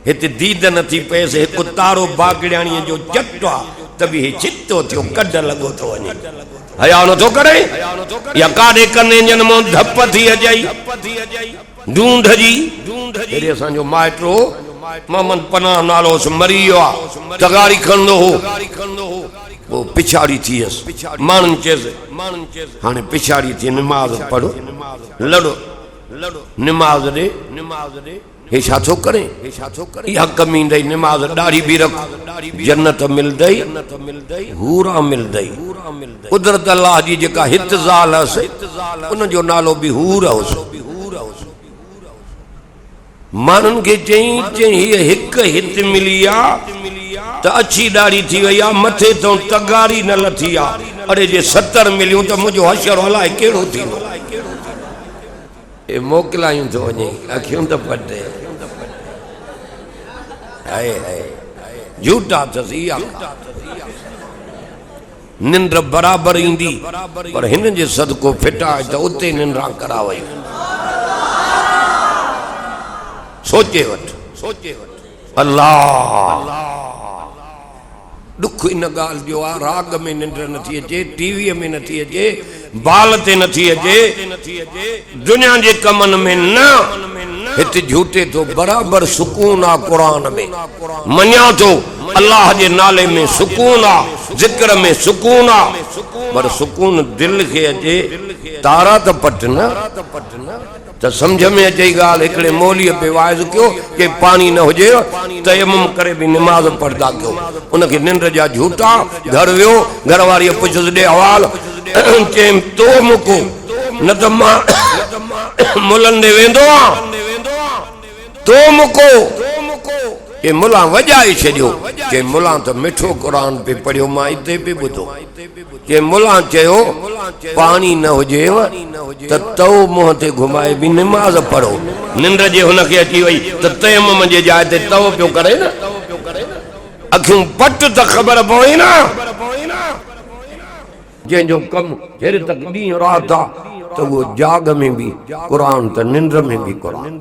हिते दीद नथी पेस एक तारो बागड़ियाणी जो चटवा तभी हे चित्तो थियो कड लगो तो वने हया न तो करे या काडे कने जन मो धप थी अजई ढूंढ जी तेरे असा जो माइट्रो मोहम्मद पनाह नालो से मरी आ तगारी खंदो हो वो पिछाड़ी थीस मानन चेस हाने पिछाड़ी थी नमाज पढ़ो लड़ो नमाज दे हे छा थो करे या कमी दई नमाज दाढ़ी भी रख जन्नत मिल दई हूरा मिल दई कुदरत अल्लाह जी जेका हित ज़ाल हस उन जो नालो भी हूर हुस मानन के चई चई एक हित मिलिया त अच्छी दाढ़ी थी वई आ मथे तो तगारी न लथी आ अरे जे 70 मिलियूं त मुझो हशर हलाए केड़ो थी ए मोकलायूं तो वने अखियूं त पटे हाय हाय झूठा तसिया निंद्र बराबर इंदी पर हिन जे सदको फिटा त उते निंद्रा करावई सोचे वठ अल्लाह दुख इन गाल जो आ राग में निंद्र नथी अचे टीवी में नथी अचे बाल ते नथी अचे दुनिया जे कमन में न हित झूठे तो बराबर सुकून आ कुरान में मन्या तो अल्लाह जे नाले में सुकून आ जिक्र में सुकून आ पर सुकून दिल के अचे तारा तो पट न तो समझ में अचे गाल एकड़े मौली पे वाइज क्यों के पानी न होजे तयम्मुम करे भी नमाज पढ़दा क्यों उनके निंद्र जा झूठा घर वियो घर वाली पुछस दे हवाल के तो मुको न त मां मुलन दे वेंदो तो मुको के मुला वजाए छडियो के मुला तो मिठो कुरान पे पढ़ियो मां इते पे बुधो के मुला चयो पानी न होजेव त तो मुंह ते घुमाए भी नमाज पढ़ो निंद्र जे हुन के अची वई त तयम्मुम जे जाए ते तव पियो करे न अखियूं पट त खबर पई ना जे जो कम जेर तक दी रात आ तो वो जाग में भी कुरान त निंद्र में भी कुरान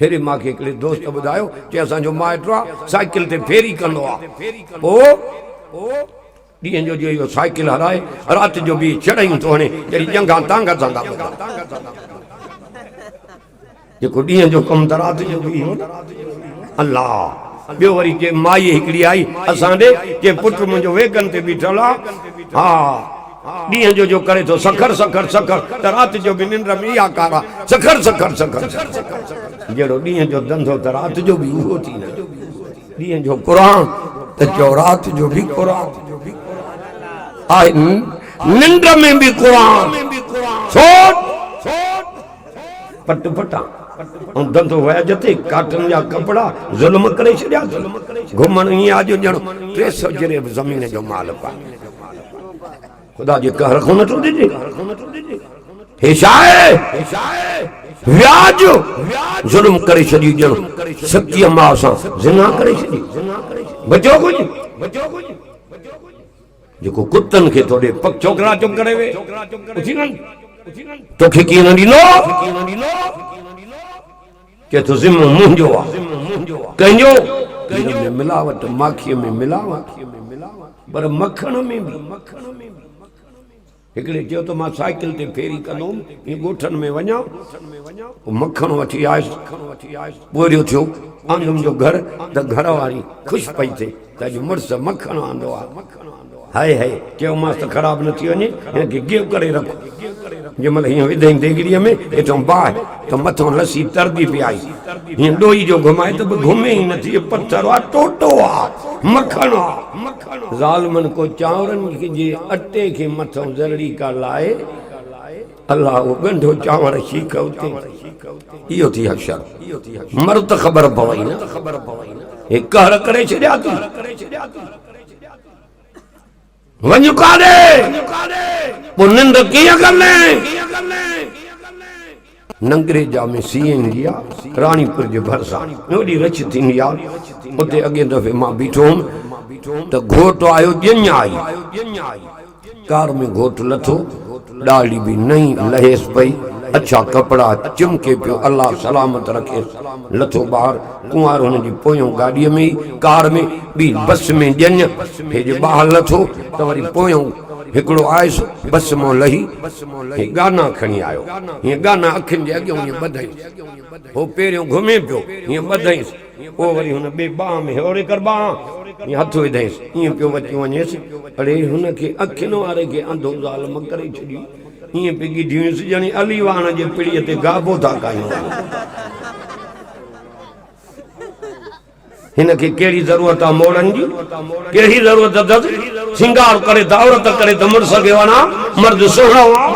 फिर मां के एकड़े दोस्त बुधायो जे असा जो माइट्रो साइकिल ते फेरी कंदो आ ओ डी जो जो साइकिल हराए रात जो भी चढ़ाई तो हने जरी जंगा तांगा जांदा जेको डी जो कम त रात जो भी अल्लाह बियो वरी के माई हिकड़ी आई असा दे के पुट मुजो वेगन ते बीठल आ हां डी जो करे तो सखर सखर सखर त रात जो भी निंद्र में या कारा सखर सखर सखर जेड़ो डी जो धंधो त रात जो भी उहो थी न डी जो कुरान त जो रात जो भी कुरान आए निंद्र में भी कुरान छोट पट पटा और धंधो वया जते काटन या कपड़ा जुल्म करे छड्या घुमण ही आज जणो 300 जरे जमीन जो माल पा खुदा जे कहर को न तो दीजिए हिशाए व्याज जुल्म करे छडी जणो सच्ची मां सा जिना करे छडी बचो कुछ जेको कुत्तन के तोड़े पक छोकरा चुप करे वे उठी न तो के की न दिनो के तो जिम मुंजो आ कहियो में मिलावट माखी में मिलावट पर मक्खन में भी एकड़े जो तो मां साइकिल ते फेरी कंदो ये गोठन में वणा मक्खन वठी आयस बोरियो थियो आंदम जो घर त घर वाली खुश पई थे त जो मुर्स मक्खन आंदो आ हाय हाय क्यों मस्त खराब न थी वने इनके गिव करे रखो जमल हिं विधई देगड़ीअ में एतो बाह तो मथो लसी तरदी पे आई हिं डोई जो घुमाए तो घुमे ही न थी पत्थर आ टोटो आ मक्खन जालमन को चावरन के जे अटे के मथो जरड़ी का लाए अल्लाह वो गंढो चावर शीख उते इयो थी अक्षर मर त खबर पवई न एक कहर करे छड्या तू वञ काडे वो निंद किया करने नंगरेजा में सीएन लिया रानीपुर जे भरसा ओडी रच थी या उते अगे दफे मां बीठो तो घोट आयो जन आई कार में घोट लथो डाली भी नहीं लहेस पई अच्छा कपड़ा चिमके पियो, अल्लाह सलामत रखे। लथो बाहर कुंवार हुन जी पोयों गाड़ीअ में कार में बी बस में ॼञ हे जे ॿाहिरि लथो त वरी पोयों हिकिड़ो आयुसि बस मां लही हे गाना खणी आयो। हीअं गाना अखियुनि जे अॻियां हीअं ॿधाईंसि, हो पहिरियों घुमे पियो हीअं ॿधाईंसि, पोइ वरी हुन ॿिए बाह में होरे कर बाह हीअं हथ विधाईंसि, ईअं पियो अची वञेसि। अड़े हुनखे अखियुनि वारे खे अंधो ज़ालिम करे छॾियो। हीअं पिगी ॾियूंसि ॼणी अली वाहण जे पिड़ीअ ते गाबो था कयूं। हिनखे कहिड़ी ज़रूरत आहे मोड़नि जी, कहिड़ी ज़रूरत अथसि? सिंगार करे त औरत करे त मुड़ुस खे वणा, मर्द सुहिणो आहे।